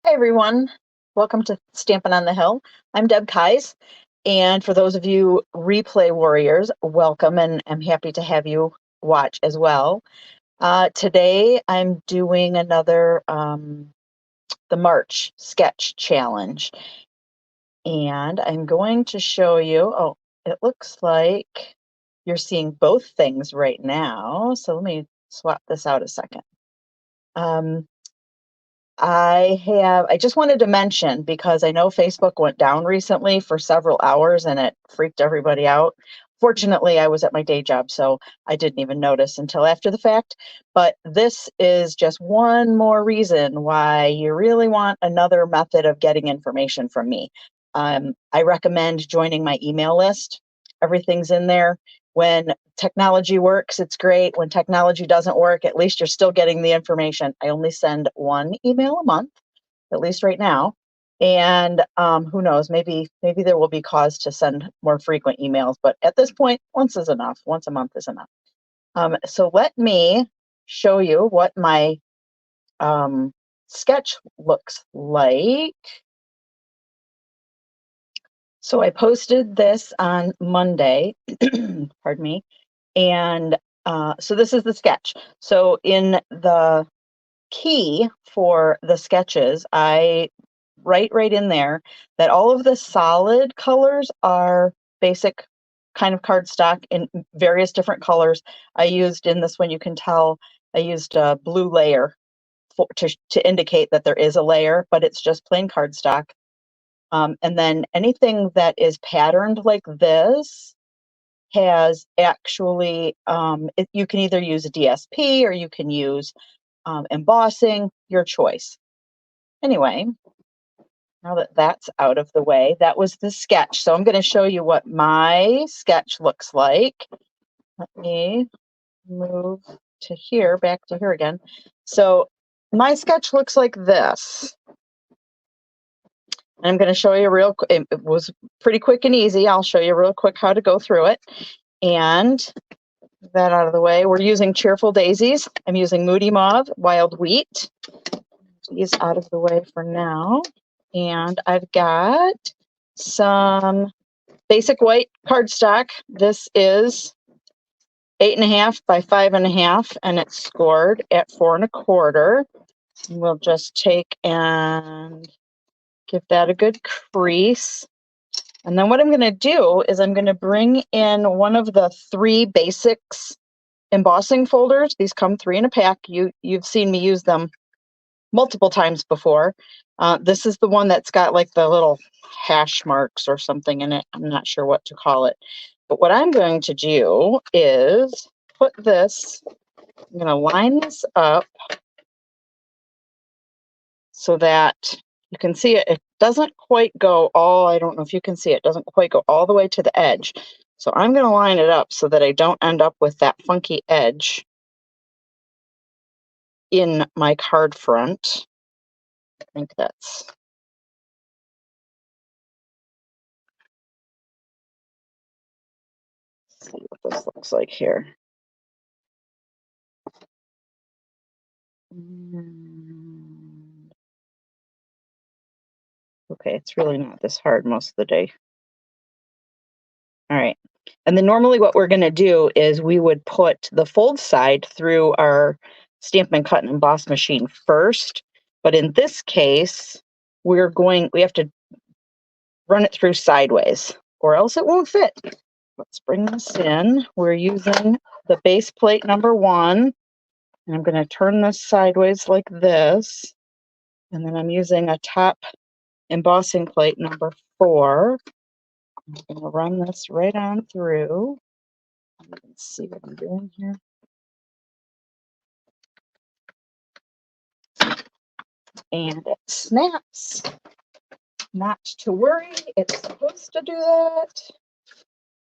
Hi, everyone. Welcome to Stampin' on the Hill. I'm Deb Keyes. And for those of you replay warriors, welcome, and I'm happy to have you watch as well. Today, I'm doing another the March sketch challenge. And I'm going to show you, oh, it looks like you're seeing both things right now. So let me swap this out a second. I just wanted to mention, because I know Facebook went down recently for several hours and it freaked everybody out. Fortunately, I was at my day job, so I didn't even notice until after the fact. But this is just one more reason why you really want another method of getting information from me. I recommend joining my email list. Everything's in there. When technology works, it's great. When technology doesn't work, at least you're still getting the information. I only send one email a month, at least right now. And who knows, maybe there will be cause to send more frequent emails. But at this point, once is enough. Once a month is enough. So let me show you what my sketch looks like. So I posted this on Monday, pardon me, and so this is the sketch. So in the key for the sketches, I write right in there that all of the solid colors are basic kind of cardstock in various different colors. I used in this one, you can tell, I used a blue layer to indicate that there is a layer, but it's just plain cardstock. And then anything that is patterned like this has actually, you can either use a DSP or you can use embossing, your choice. Anyway, now that that's out of the way, that was the sketch. So I'm going to show you what my sketch looks like. Let me move to here, back to here again. So my sketch looks like this. And I'm going to show you it was pretty quick and easy. I'll show you real quick how to go through it. And that out of the way, we're using Cheerful Daisies. I'm using Moody Mauve, Wild Wheat. These out of the way for now. And I've got some basic white cardstock. This is 8.5 by 5.5, and it's scored at 4 1/4. We'll just take and give that a good crease. And then what I'm going to do is I'm going to bring in one of the 3 basics embossing folders. These come 3 in a pack. You've seen me use them multiple times before. This is the one that's got like the little hash marks or something in it. I'm not sure what to call it. But what I'm going to do is put this, I'm going to line this up so that you can see it. It doesn't quite go I don't know if you can see it, doesn't quite go all the way to the edge. So I'm going to line it up so that I don't end up with that funky edge in my card front. I think that's see what this looks like here. Okay, it's really not this hard most of the day. All right. And then normally what we're going to do is we would put the fold side through our Stampin' Cut and Emboss machine first. But in this case, we have to run it through sideways or else it won't fit. Let's bring this in. We're using the base plate number 1. And I'm going to turn this sideways like this. And then I'm using a top embossing plate number 4. I'm going to run this right on through. You can see what I'm doing here. And it snaps. Not to worry, it's supposed to do that.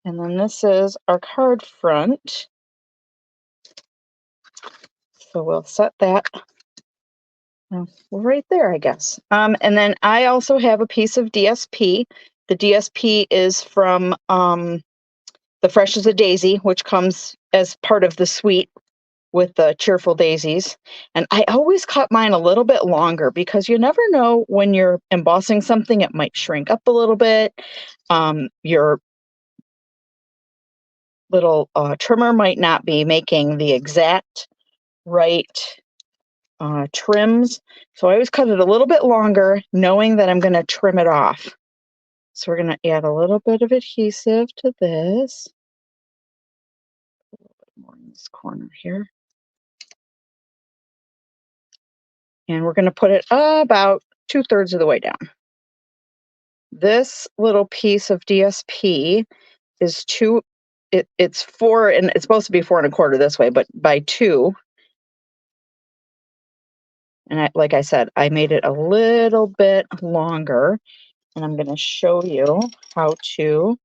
And then this is our card front. So we'll set that right there, I guess. And then I also have a piece of DSP. The DSP is from The Fresh as a Daisy, which comes as part of the suite with the Cheerful Daisies. And I always cut mine a little bit longer because you never know when you're embossing something, it might shrink up a little bit. Your little trimmer might not be making the exact right trims. So I always cut it a little bit longer, knowing that I'm going to trim it off. So we're going to add a little bit of adhesive to this. A little bit more in this corner here. And we're going to put it about 2/3 of the way down. This little piece of DSP is it's 4, and it's supposed to be 4 1/4 this way, but by 2. And like I said, I made it a little bit longer, and I'm going to show you how to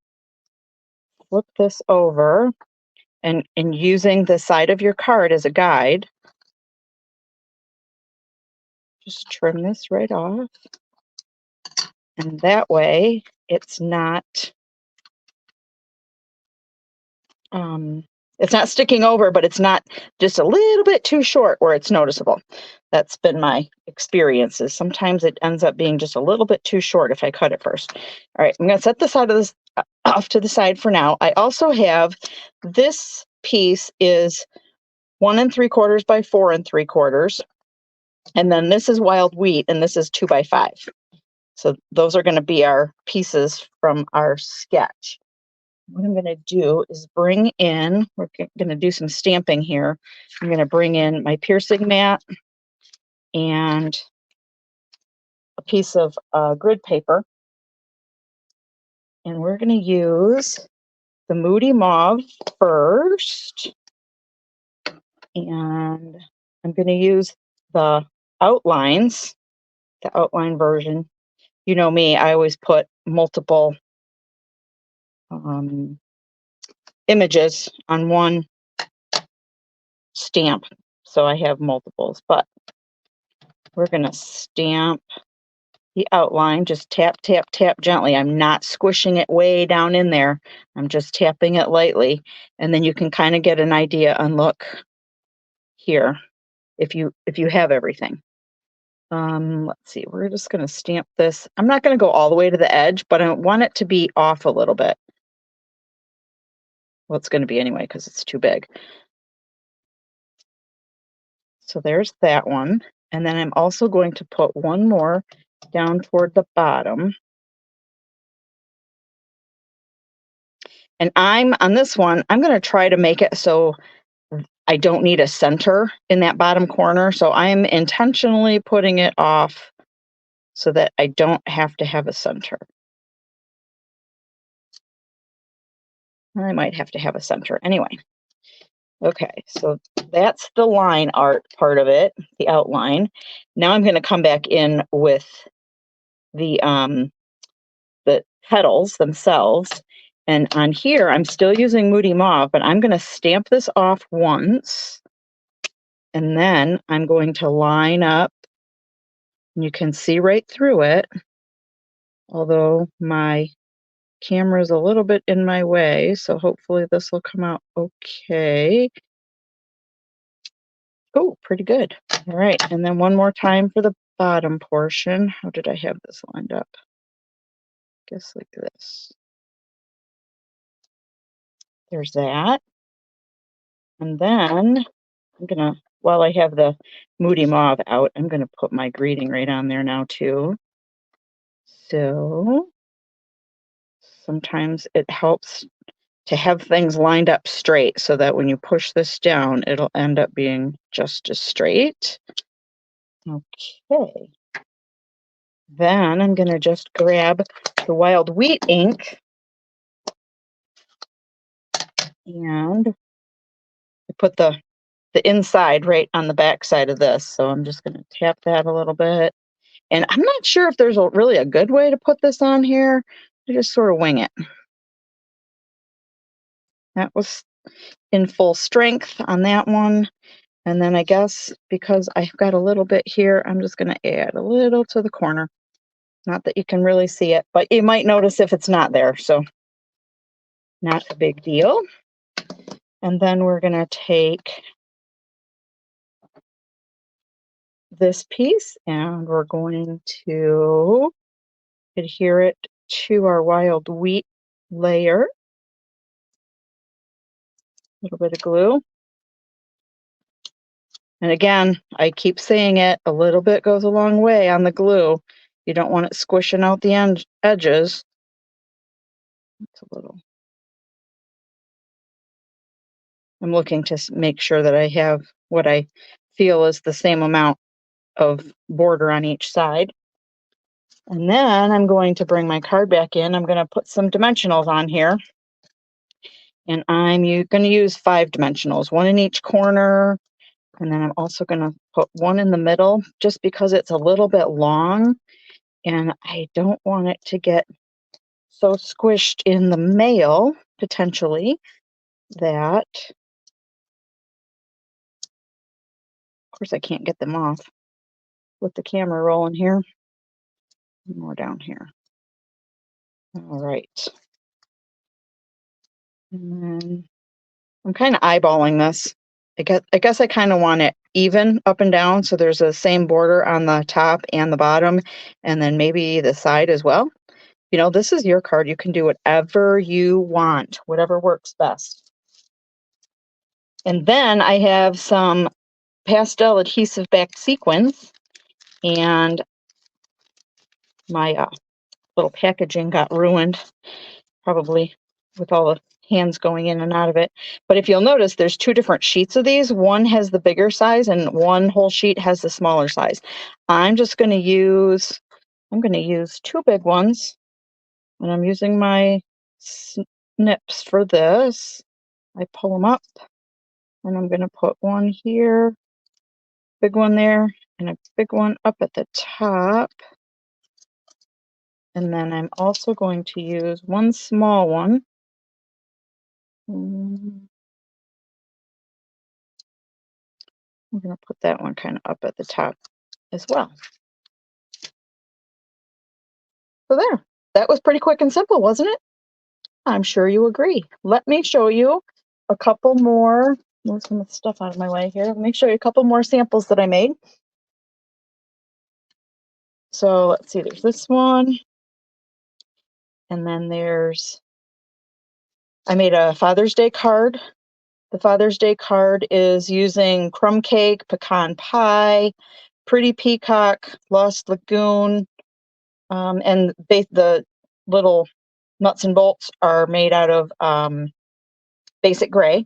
flip this over and using the side of your card as a guide. Just trim this right off. And that way it's not sticking over, but it's not just a little bit too short where it's noticeable. That's been my experiences. Sometimes it ends up being just a little bit too short if I cut it first. All right, I'm going to set the side of this off to the side for now. I also have this piece is 1 3/4 by 4 3/4. And then this is wild wheat, and this is 2 by 5. So those are going to be our pieces from our sketch. What I'm going to do is bring in, we're going to do some stamping here. I'm going to bring in my piercing mat and a piece of grid paper. And we're going to use the Moody Mauve first. And I'm going to use the outlines, the outline version. You know me, I always put multiple images on one stamp, so I have multiples, but we're going to stamp the outline. Just tap, tap, tap gently. I'm not squishing it way down in there. I'm just tapping it lightly, and then you can kind of get an idea and look here if you have everything. Let's see, we're just going to stamp this. I'm not going to go all the way to the edge, but I want it to be off a little bit. Well, it's going to be anyway because it's too big. So there's that one. And then I'm also going to put one more down toward the bottom. And on this one, I'm going to try to make it so I don't need a center in that bottom corner. So I'm intentionally putting it off so that I don't have to have a center. I might have to have a center anyway. Okay, so that's the line art part of it, the outline. Now I'm going to come back in with the petals themselves. And on here, I'm still using Moody Mauve, but I'm going to stamp this off once. And then I'm going to line up. You can see right through it, although my camera is a little bit in my way, so hopefully this will come out okay. Oh, pretty good. All right, and then one more time for the bottom portion. How did I have this lined up? Guess like this. There's that. And then I'm gonna, while I have the Moody Mauve out, I'm gonna put my greeting right on there now too. So sometimes it helps to have things lined up straight so that when you push this down, it'll end up being just as straight. Okay. Then I'm gonna just grab the wild wheat ink and put the inside right on the back side of this. So I'm just gonna tap that a little bit. And I'm not sure if there's really a good way to put this on here. I just sort of wing it. That was in full strength on that one. And then I guess because I've got a little bit here, I'm just going to add a little to the corner. Not that you can really see it, but you might notice if it's not there. So not a big deal. And then we're going to take this piece and we're going to adhere it to our wild wheat layer. A little bit of glue. And again, I keep saying it, a little bit goes a long way on the glue. You don't want it squishing out the edges. It's a little. I'm looking to make sure that I have what I feel is the same amount of border on each side. And then I'm going to bring my card back in. I'm going to put some dimensionals on here. And I'm going to use 5 dimensionals, 1 in each corner. And then I'm also going to put 1 in the middle just because it's a little bit long. And I don't want it to get so squished in the mail, potentially, that, of course, I can't get them off with the camera rolling here. More down here. All right. And then I'm kind of eyeballing this. I guess I kind of want it even up and down, so there's the same border on the top and the bottom, and then maybe the side as well. You know, this is your card. You can do whatever you want, whatever works best. And then I have some pastel adhesive back sequins, and my little packaging got ruined, probably with all the hands going in and out of it. But if you'll notice, there's 2 different sheets of these. One has the bigger size and one whole sheet has the smaller size. I'm going to use 2 big ones, and I'm using my snips for this. I pull them up, and I'm going to put 1 here, big one there, and a big one up at the top. And then I'm also going to use 1 small one. I'm going to put that one kind of up at the top as well. So there, that was pretty quick and simple, wasn't it? I'm sure you agree. Let me show you a couple more. Move some stuff out of my way here. Let me show you a couple more samples that I made. So let's see, there's this one. And then I made a Father's Day card. The Father's Day card is using crumb cake, pecan pie, pretty peacock, lost lagoon, and the little nuts and bolts are made out of basic gray.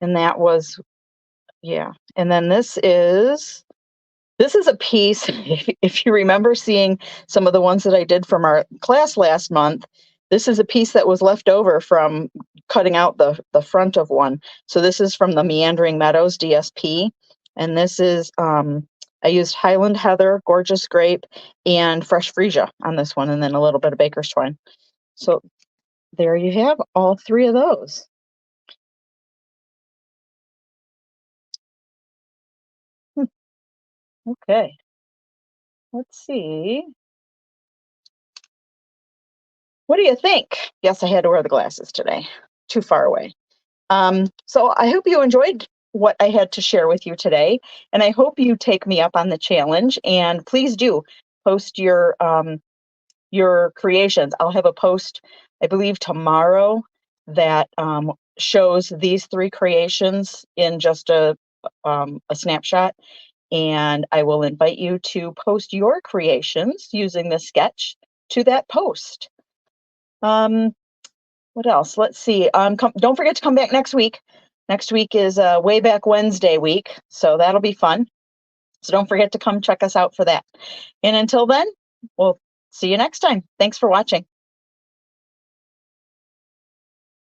And that was, yeah. And then this is a piece, if you remember seeing some of the ones that I did from our class last month, this is a piece that was left over from cutting out the front of one. So this is from the Meandering Meadows DSP. And this is, I used Highland Heather, Gorgeous Grape, and Fresh Freesia on this one, and then a little bit of Baker's Twine. So there you have all 3 of those. Okay, let's see. What do you think? Yes, I had to wear the glasses today. Too far away. So I hope you enjoyed what I had to share with you today, and I hope you take me up on the challenge. And please do post your creations. I'll have a post, I believe, tomorrow that shows these 3 creations in just a snapshot. And I will invite you to post your creations using the sketch to that post. What else? Let's see. Don't forget to come back next week. Next week is Way Back Wednesday week, so that'll be fun. So don't forget to come check us out for that. And until then, we'll see you next time. Thanks for watching.